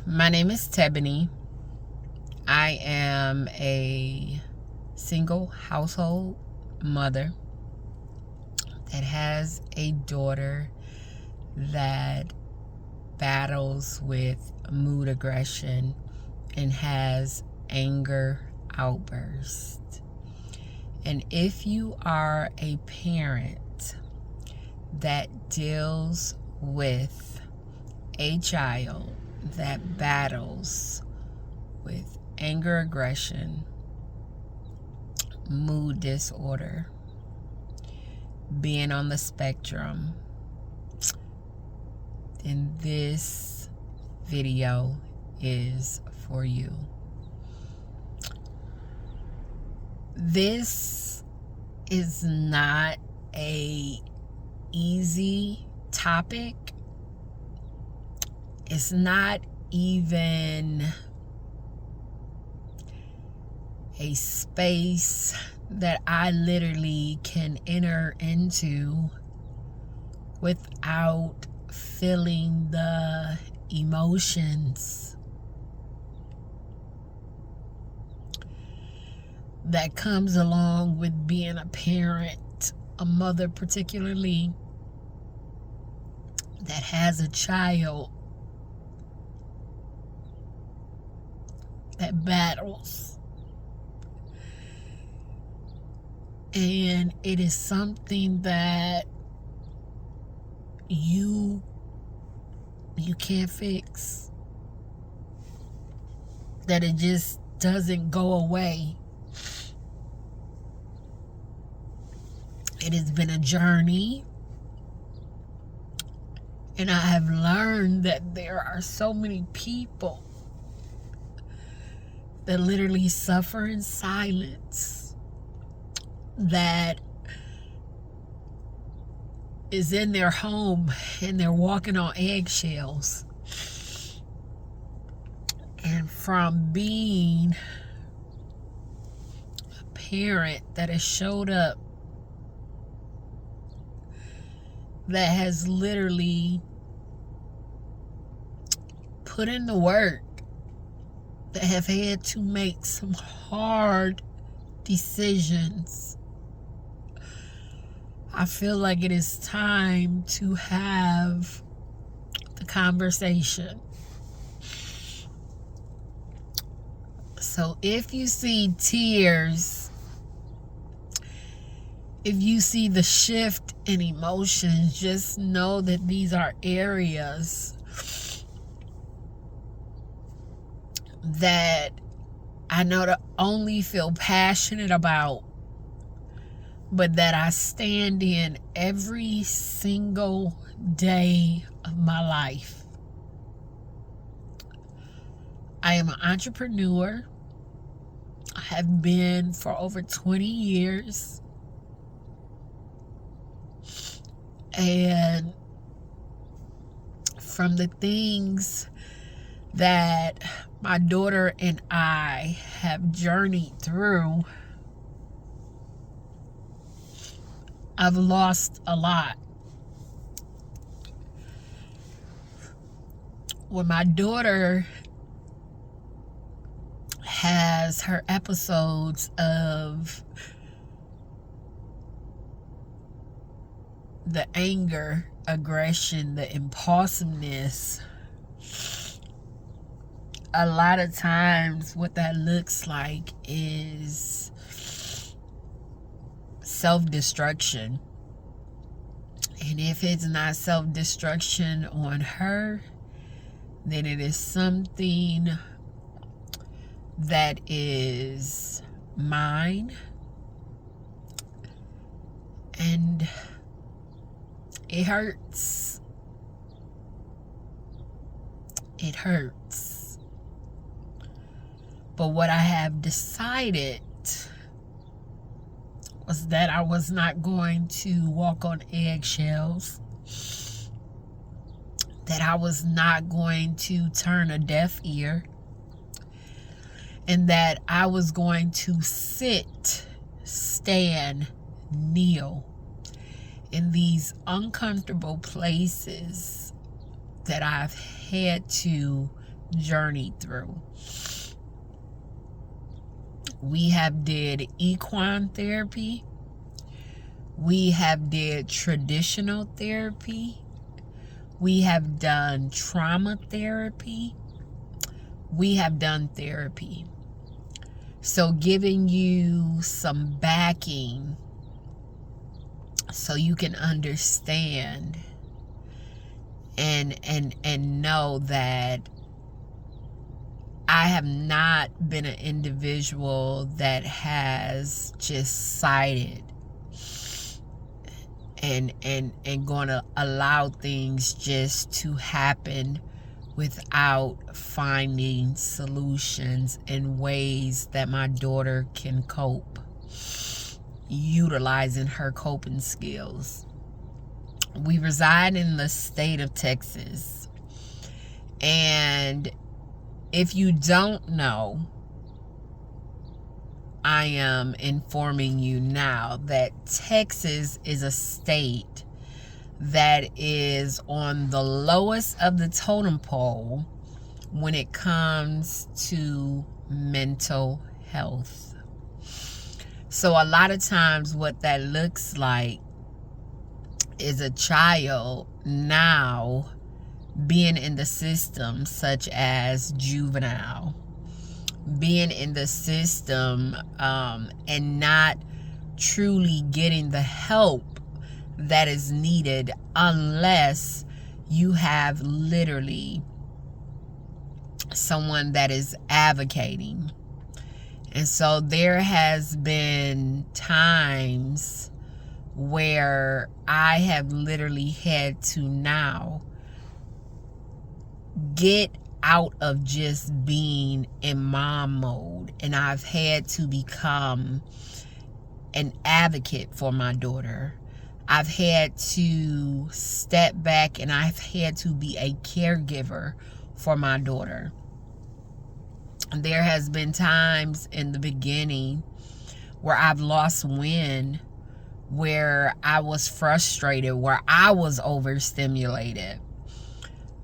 My name is Tebony. I am a single household mother that has a daughter that battles with mood aggression and has anger outbursts. And if you are a parent that deals with a child that battles with anger, aggression, mood disorder, being on the spectrum, then this video is for you. This is not a easy topic. It's not even a space that I literally can enter into without feeling the emotions that comes along with being a parent, a mother particularly, that has a child that battles. And it is something that you can't fix. That it just doesn't go away. It has been a journey. And I have learned that there are so many people that literally suffer in silence, that is in their home and they're walking on eggshells. And from being a parent that has showed up, that has literally put in the work, that have had to make some hard decisions, I feel like it is time to have the conversation. So if you see tears, if you see the shift in emotions, just know that these are areas that I know to only feel passionate about, but that I stand in every single day of my life. I am an entrepreneur. I have been for over 20 years. And from the things that my daughter and I have journeyed through, I've lost a lot. When my daughter has her episodes of the anger, aggression, the impulsiveness, a lot of times what that looks like is self-destruction. And if it's not self-destruction on her, then it is something that is mine. And it hurts. It hurts. But what I have decided was that I was not going to walk on eggshells, that I was not going to turn a deaf ear, and that I was going to sit, stand, kneel in these uncomfortable places that I've had to journeyed through. We have did equine therapy. We have did traditional therapy. We have done trauma therapy. We have done therapy. So giving you some backing so you can understand and know that I have not been an individual that has just sided and going to allow things just to happen without finding solutions and ways that my daughter can cope, utilizing her coping skills. We reside in the state of Texas, and if you don't know, I am informing you now that Texas is a state that is on the lowest of the totem pole when it comes to mental health. So a lot of times what that looks like is a child now being in the system, such as juvenile, being in the system and not truly getting the help that is needed unless you have literally someone that is advocating. And so there has been times where I have literally had to now get out of just being in mom mode, and I've had to become an advocate for my daughter. I've had to step back and I've had to be a caregiver for my daughter. There has been times in the beginning where I've lost wind, where I was frustrated, where I was overstimulated.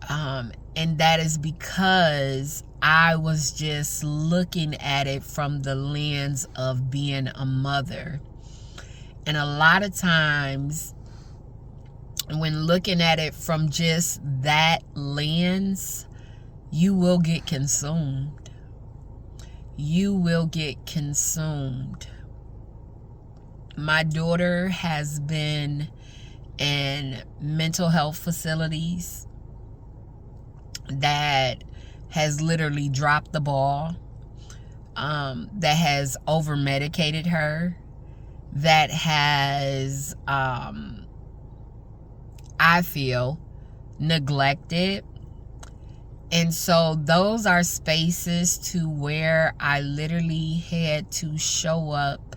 And that is because I was just looking at it from the lens of being a mother. And a lot of times when looking at it from just that lens, you will get consumed. You will get consumed. My daughter has been in mental health facilities that has literally dropped the ball, that has over-medicated her, that has, I feel, neglected. And so those are spaces to where I literally had to show up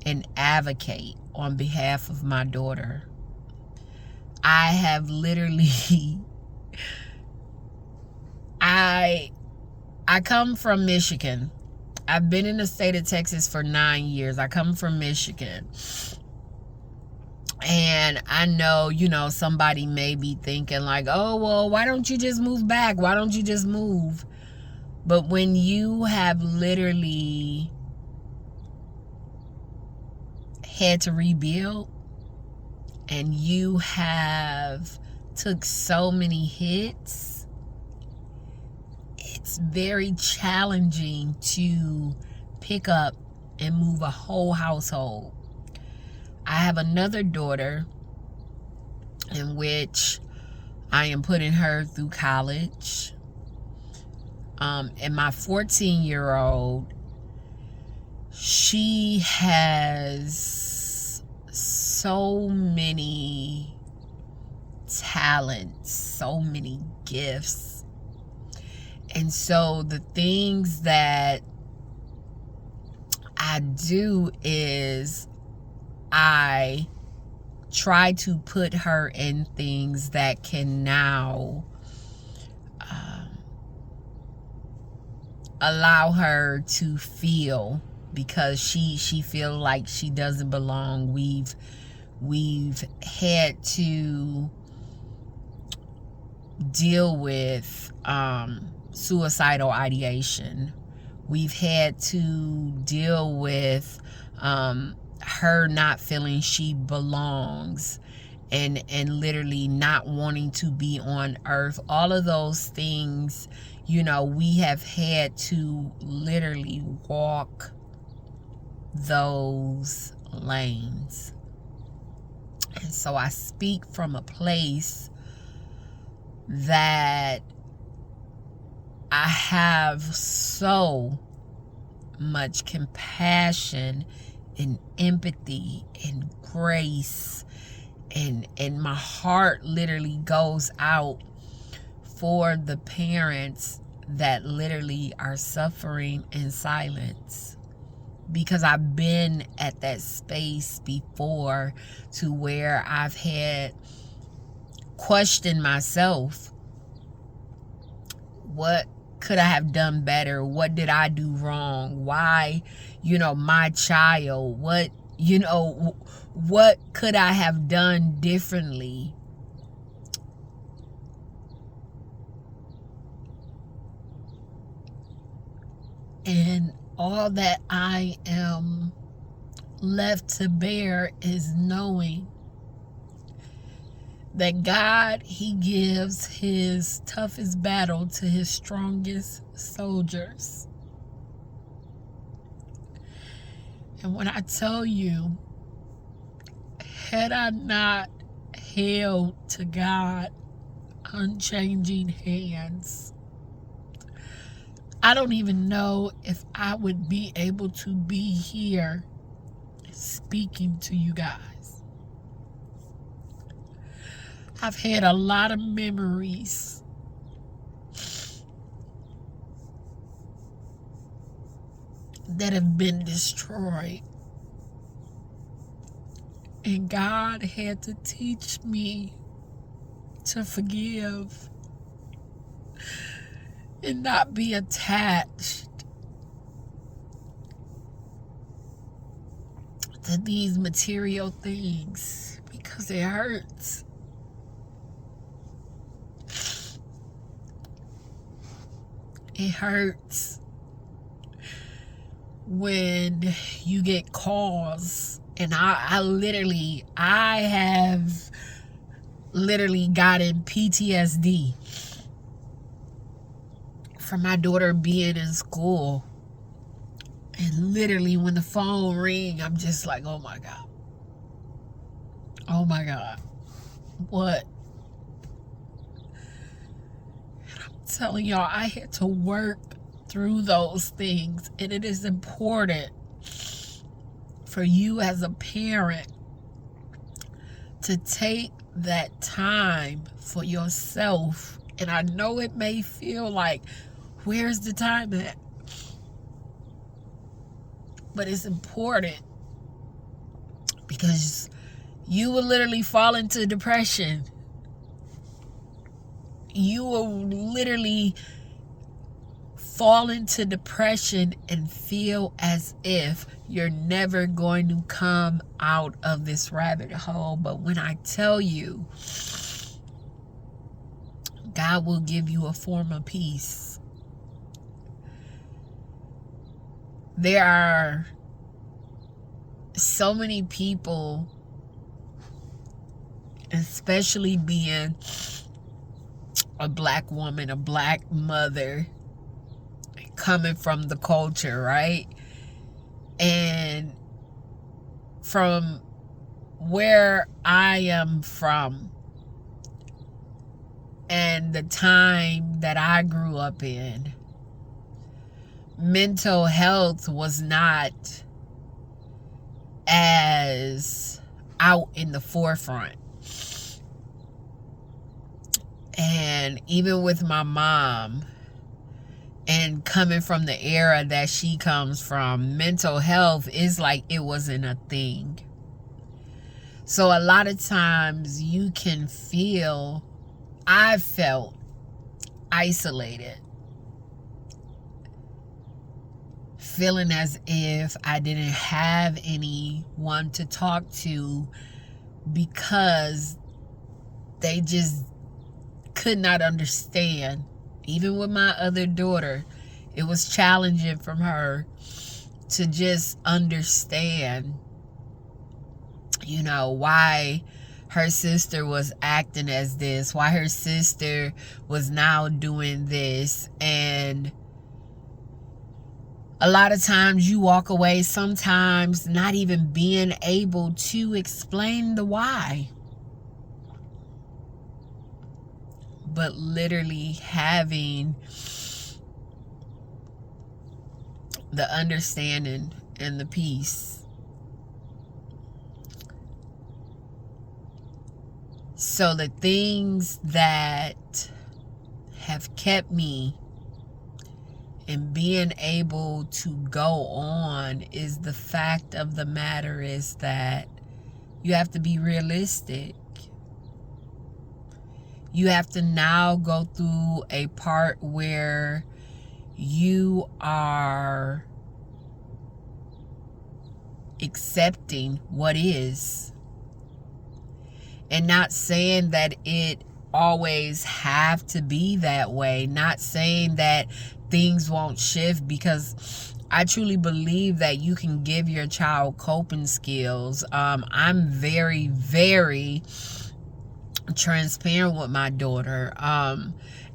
and advocate on behalf of my daughter. I have literally, I come from Michigan. I've been in the state of Texas for 9 years. I come from Michigan. And I know, somebody may be thinking like, oh, well, why don't you just move back? Why don't you just move? But when you have literally had to rebuild and you have took so many hits, it's very challenging to pick up and move a whole household. I have another daughter in which I am putting her through college. And my 14-year-old, she has so many talents, so many gifts. And so the things that I do is I try to put her in things that can now allow her to feel, because she feel like she doesn't belong. We've had to deal with suicidal ideation. We've had to deal with her not feeling she belongs, and literally not wanting to be on earth. All of those things, you know, we have had to literally walk those lanes. And so I speak from a place that I have so much compassion and empathy and grace, and my heart literally goes out for the parents that literally are suffering in silence, because I've been at that space before, to where I've had questioned myself. What could I have done better? What did I do wrong? Why, you know, my child? What, you know, what could I have done differently? And all that I am left to bear is knowing that God, He gives His toughest battle to His strongest soldiers. And when I tell you, had I not held to God unchanging hands, I don't even know if I would be able to be here speaking to you guys. I've had a lot of memories that have been destroyed. And God had to teach me to forgive and not be attached to these material things, because it hurts. It hurts when you get calls, and I have literally gotten PTSD from my daughter being in school, and literally when the phone rings, I'm just like, oh my God, what? And I'm telling y'all, I had to work through those things, and it is important for you as a parent to take that time for yourself. And I know it may feel like, where's the time at? But it's important, because you will literally fall into depression. You will literally fall into depression and feel as if you're never going to come out of this rabbit hole. But when I tell you, God will give you a form of peace. There are so many people, especially being a black woman, a black mother, coming from the culture, right? And from where I am from, and the time that I grew up in, mental health was not as out in the forefront. And even with my mom, and coming from the era that she comes from, mental health is like it wasn't a thing. So a lot of times you can feel, I felt isolated, feeling as if I didn't have anyone to talk to, because they just could not understand Even with my other daughter, it was challenging from her to just understand, you know, why her sister was acting as this, why her sister was now doing this. And a lot of times you walk away sometimes not even being able to explain the why, but literally having the understanding and the peace. So the things that have kept me in being able to go on is the fact of the matter is that you have to be realistic. You have to now go through a part where you are accepting what is, and not saying that it always have to be that way, not saying that things won't shift, because I truly believe that you can give your child coping skills. I'm very, very transparent with my daughter,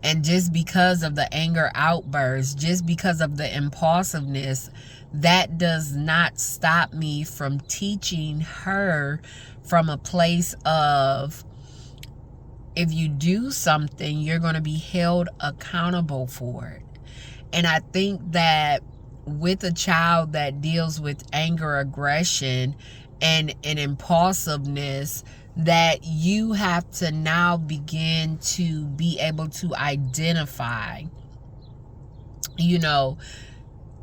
and just because of the anger outbursts, just because of the impulsiveness, that does not stop me from teaching her from a place of, if you do something, you're going to be held accountable for it. And I think that with a child that deals with anger, aggression, and impulsiveness, that you have to now begin to be able to identify, you know,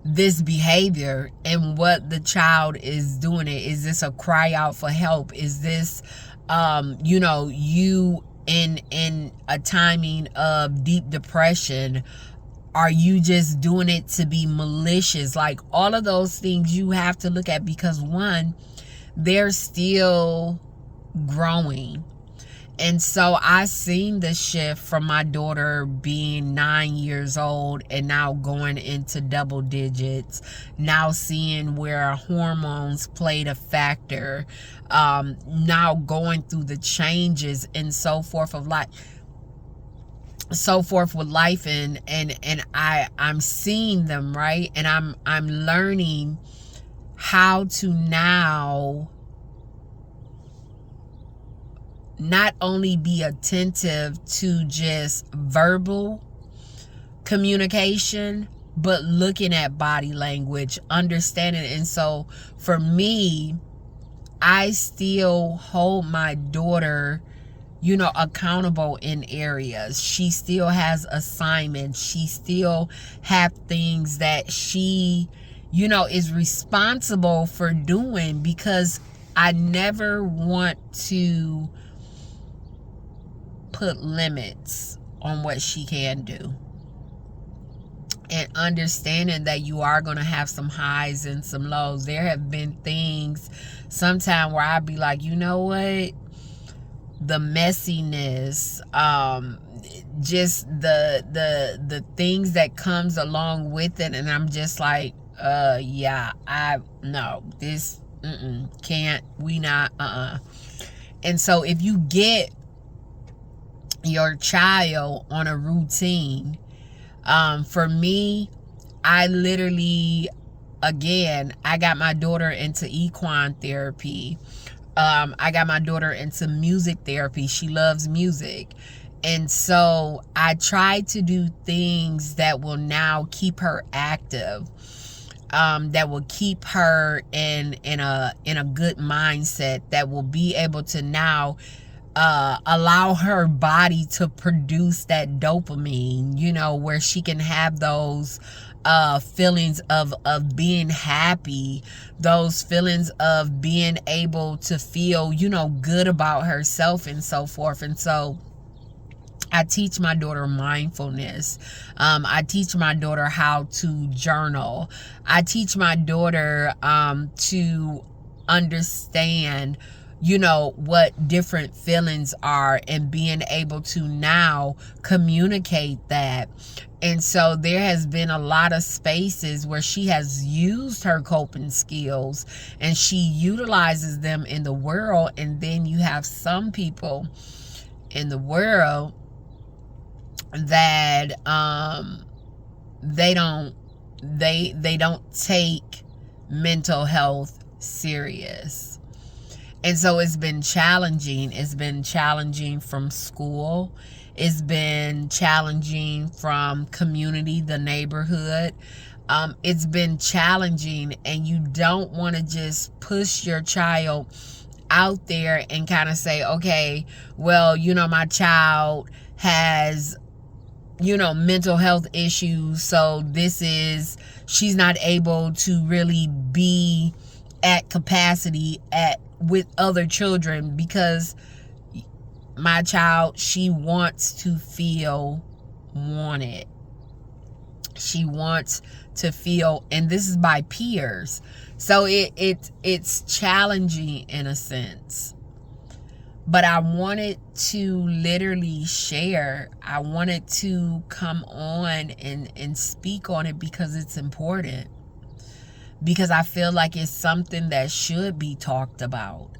this behavior and what the child is doing. Is this a cry out for help? Is this you know, you in a timing of deep depression? Are you just doing it to be malicious? Like, all of those things you have to look at, because one, they're still growing. And so I seen the shift from my daughter being 9 years old and now going into double digits, now seeing where hormones played a factor, now going through the changes and so forth of life, so forth with life, and I'm seeing them, right? And I'm learning how to now not only be attentive to just verbal communication, but looking at body language, understanding. And so for me, I still hold my daughter, you know, accountable in areas. She still has assignments. She still have things that she, you know, is responsible for doing, because I never want to put limits on what she can do. And understanding that you are going to have some highs and some lows. There have been things sometime where I'd be like, you know what? The messiness, just the things that comes along with it, and I'm just like, yeah, no, this can't, we not, And so if you get your child on a routine, for me, I literally, again, I got my daughter into equine therapy. I got my daughter into music therapy. She loves music. And so I try to do things that will now keep her active, that will keep her in a good mindset, that will be able to now allow her body to produce that dopamine, you know, where she can have those feelings of being happy, those feelings of being able to feel, you know, good about herself and so forth. And so I teach my daughter mindfulness. I teach my daughter how to journal. I teach my daughter to understand, what different feelings are, and being able to now communicate that. And so there has been a lot of spaces where she has used her coping skills and she utilizes them in the world. And then you have some people in the world that they don't take mental health serious. And so it's been challenging. It's been challenging from school. It's been challenging from community, the neighborhood. It's been challenging, and you don't want to just push your child out there and kind of say, okay, well, my child has, mental health issues, so she's not able to really be at capacity with other children, because my child, she wants to feel wanted. She wants to feel, and this is by peers. So it's challenging in a sense. But I wanted to literally share. I wanted to come on and speak on it because it's important. Because I feel like it's something that should be talked about.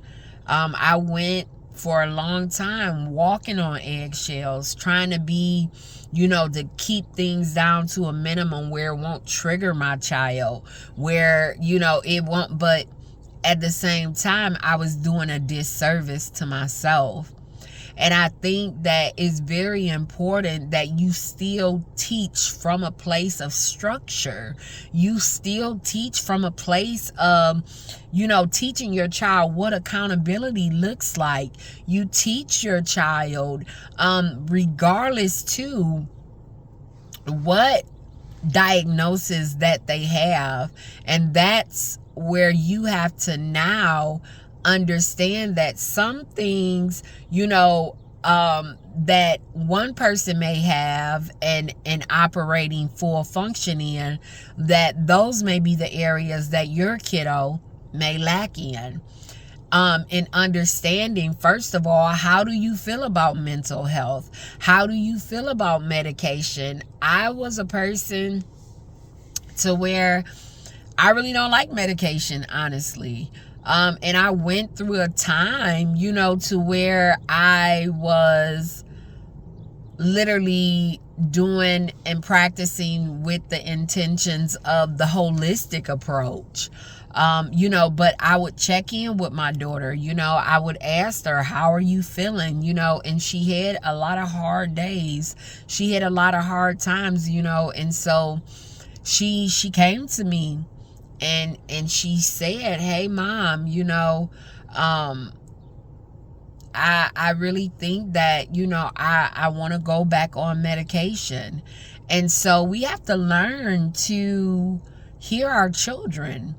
I went for a long time walking on eggshells, trying to be, to keep things down to a minimum where it won't trigger my child, where, it won't. But at the same time, I was doing a disservice to myself. And I think that it's very important that you still teach from a place of structure. You still teach from a place of, teaching your child what accountability looks like. You teach your child, regardless to what diagnosis that they have. And that's where you have to now understand that some things, that one person may have and operating full function in, that those may be the areas that your kiddo may lack in. In understanding, first of all, how do you feel about mental health? How do you feel about medication? I was a person to where I really don't like medication, honestly. And I went through a time, to where I was literally doing and practicing with the intentions of the holistic approach. But I would check in with my daughter, I would ask her, how are you feeling? And she had a lot of hard days. She had a lot of hard times, and so she came to me and she said, hey, Mom, I really think that, I want to go back on medication. And so we have to learn to hear our children,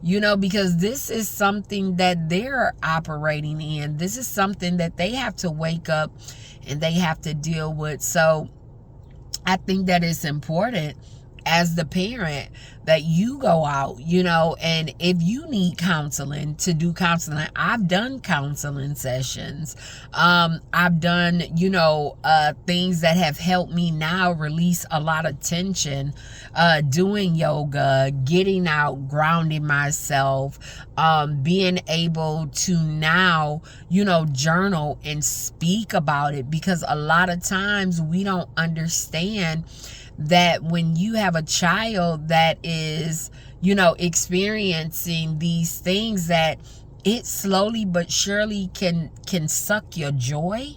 because this is something that they're operating in. This is something that they have to wake up and they have to deal with. So I think that it's important as the parent that you go out, and if you need counseling, to do counseling. I've done counseling sessions. I've done, things that have helped me now release a lot of tension, doing yoga, getting out, grounding myself, being able to now, journal and speak about it, because a lot of times we don't understand that when you have a child that is, experiencing these things, that it slowly but surely can suck your joy.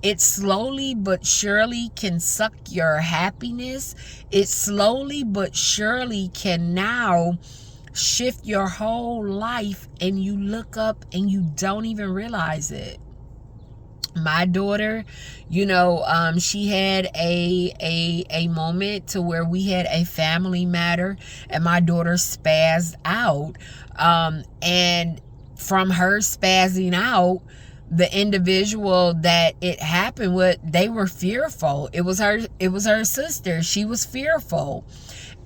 It slowly but surely can suck your happiness. It slowly but surely can now shift your whole life, and you look up and you don't even realize it. My daughter, she had a moment to where we had a family matter, and my daughter spazzed out. And from her spazzing out, the individual that it happened with, they were fearful. It was her sister. She was fearful.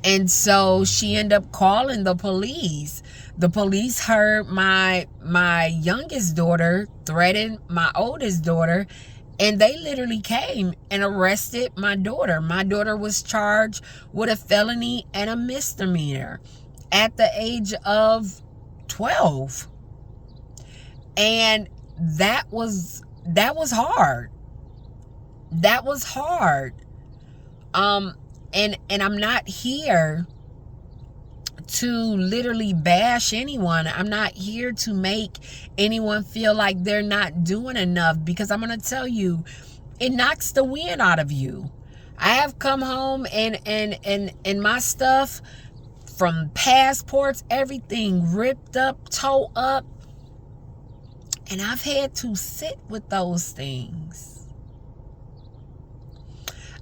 And so she ended up calling the police. The police heard my youngest daughter threaten my oldest daughter, and they literally came and arrested my daughter. My daughter was charged with a felony and a misdemeanor at the age of 12. And that was hard. That was hard. And I'm not here to literally bash anyone. I'm not here to make anyone feel like they're not doing enough, because I'm going to tell you, it knocks the wind out of you. I have come home and my stuff, from passports, everything ripped up, tore up, and I've had to sit with those things.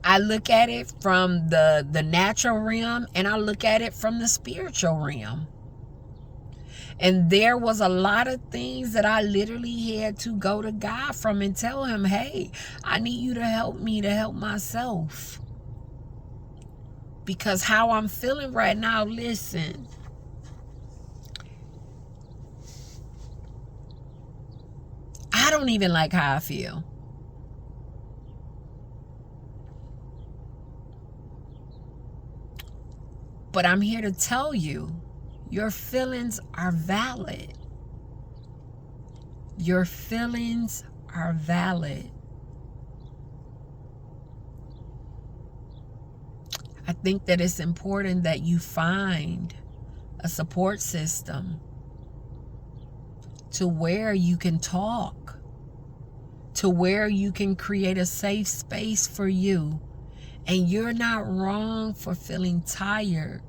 I look at it from the natural realm, and I look at it from the spiritual realm. And there was a lot of things that I literally had to go to God from and tell him, hey, I need you to help me to help myself. Because how I'm feeling right now, listen, I don't even like how I feel. But I'm here to tell you, your feelings are valid. Your feelings are valid. I think that it's important that you find a support system to where you can talk, to where you can create a safe space for you. And you're not wrong for feeling tired.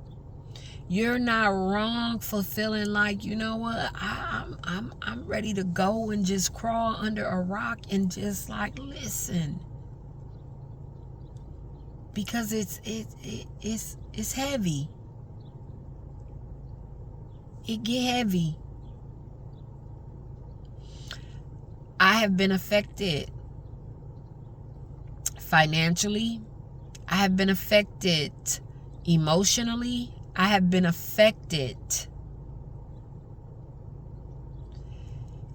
You're not wrong for feeling like, you know what, I'm ready to go and just crawl under a rock and just like listen. Because it's heavy. It get heavy. I have been affected financially. I have been affected emotionally. I have been affected.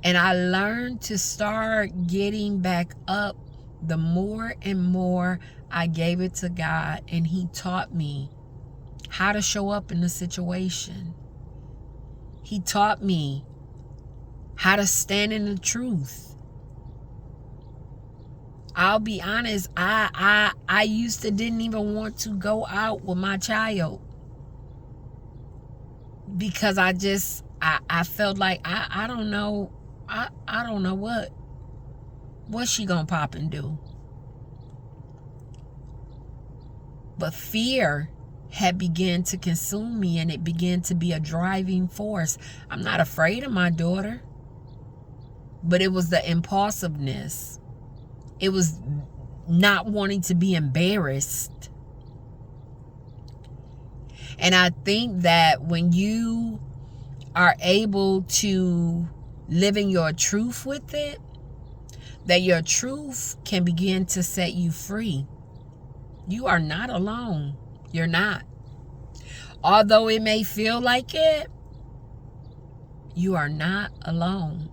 And I learned to start getting back up the more and more I gave it to God. And he taught me how to show up in the situation. He taught me how to stand in the truth. I'll be honest, I used to didn't even want to go out with my child, because I felt like I don't know, I don't know what's she gonna pop and do. But fear had begun to consume me, and it began to be a driving force. I'm not afraid of my daughter, but it was the impulsiveness. It was not wanting to be embarrassed. And I think that when you are able to live in your truth with it, that your truth can begin to set you free. You are not alone. You're not. Although it may feel like it, you are not alone.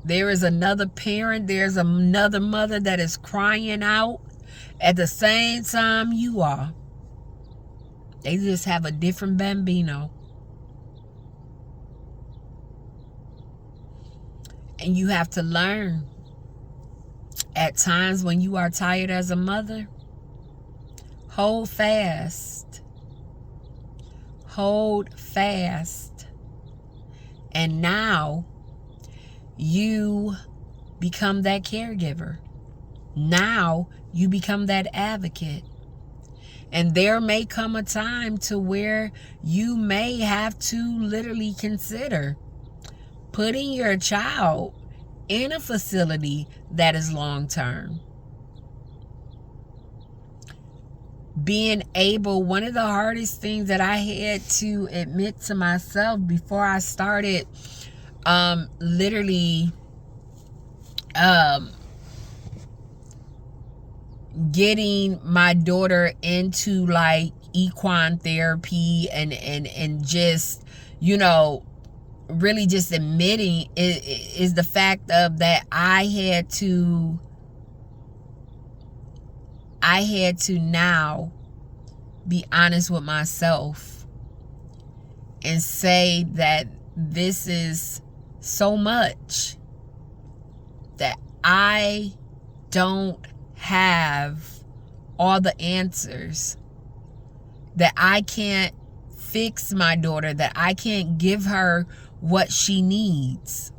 There is another parent, there's another mother that is crying out at the same time you are. They just have a different bambino. And you have to learn, at times when you are tired as a mother, hold fast. Hold fast. And now you become that caregiver. Now you become that advocate. And there may come a time to where you may have to literally consider putting your child in a facility that is long term. Being able, one of the hardest things that I had to admit to myself before I started literally getting my daughter into like equine therapy and just, you know, really just admitting is the fact of that I had to now be honest with myself and say that this is so much that I don't have all the answers, that I can't fix my daughter, that I can't give her what she needs.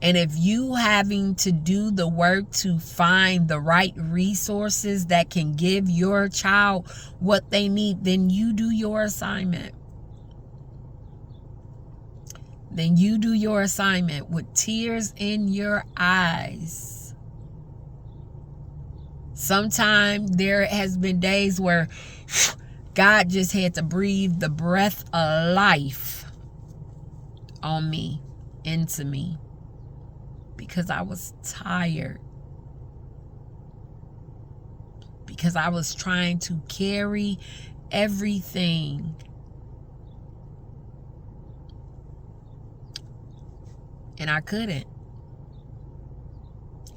And if you having to do the work to find the right resources that can give your child what they need, then you do your assignment. Then you do your assignment with tears in your eyes. Sometimes there has been days where God just had to breathe the breath of life on me, into me, because I was tired. Because I was trying to carry everything. And I couldn't.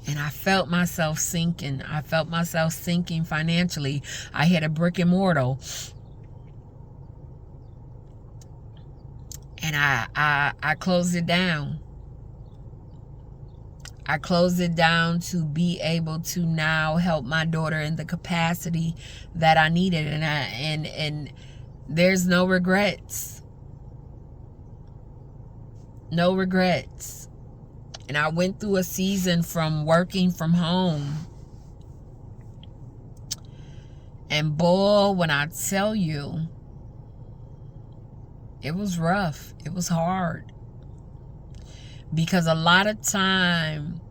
And I felt myself sinking. I felt myself sinking financially. I had a brick and mortar. And I closed it down. I closed it down to be able to now help my daughter in the capacity that I needed. And there's no regrets. No regrets. And I went through a season from working from home. And boy, when I tell you, it was rough. It was hard. Because a lot of time,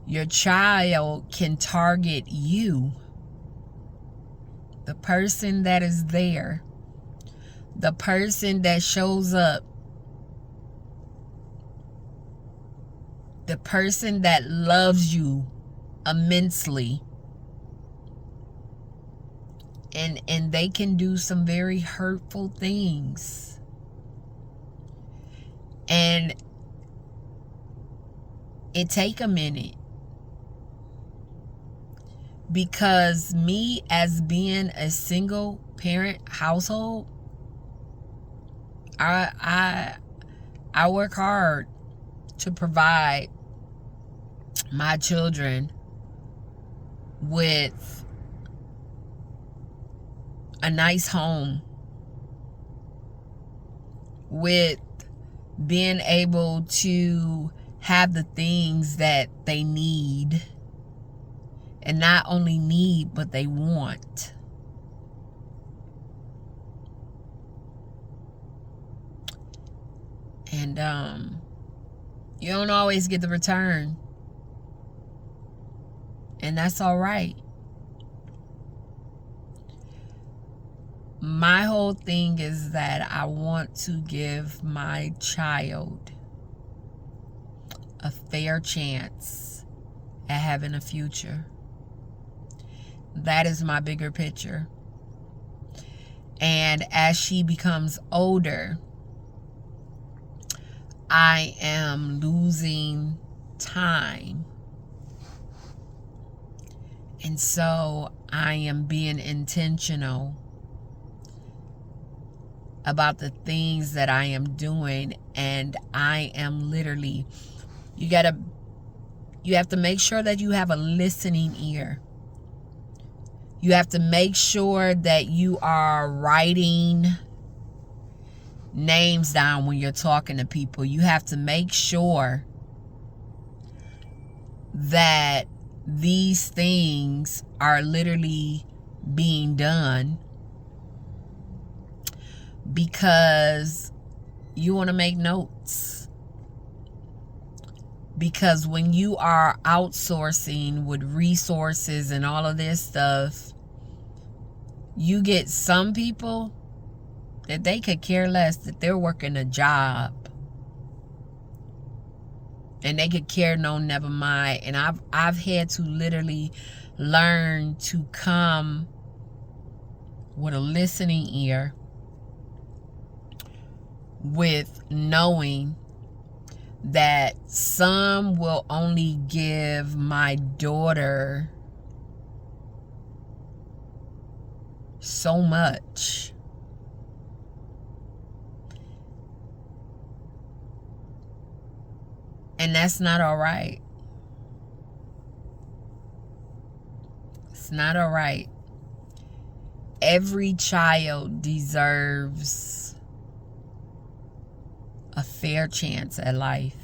your child can target you. The person that is there. The person that shows up. The person that loves you immensely. And they can do some very hurtful things. And it take a minute. Because me, as being a single parent household, I work hard to provide my children with a nice home, with being able to have the things that they need, and not only need, but they want. And you don't always get the return, and that's all right. My whole thing is that I want to give my child a fair chance at having a future. That is my bigger picture. And as she becomes older, I am losing time. And so I am being intentional about the things that I am doing. And I am literally, you have to make sure that you have a listening ear. You have to make sure that you are writing names down when you're talking to people. You have to make sure that these things are literally being done, because you want to make notes. Because when you are outsourcing with resources and all of this stuff, you get some people that they could care less that they're working a job, and they could care no never mind. And I've had to literally learn to come with a listening ear, with knowing that some will only give my daughter so much. And that's not all right. It's not all right. Every child deserves a fair chance at life.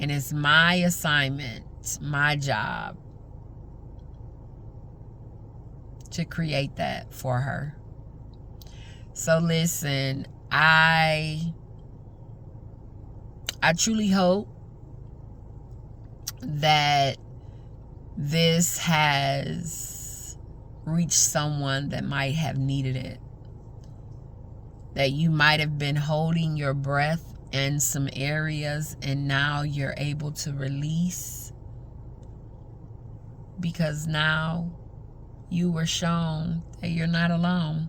And it's my assignment, my job, to create that for her. So listen, I truly hope that this has reached someone that might have needed it. That you might have been holding your breath in some areas and now you're able to release, because now you were shown that you're not alone,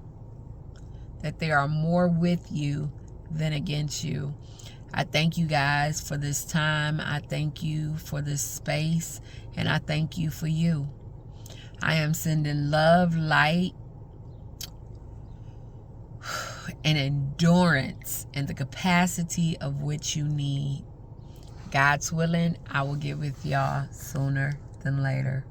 that there are more with you than against you. I thank you guys for this time. I thank you for this space, and I thank you for you. I am sending love, light, and endurance and the capacity of which you need. God's willing, I will get with y'all sooner than later.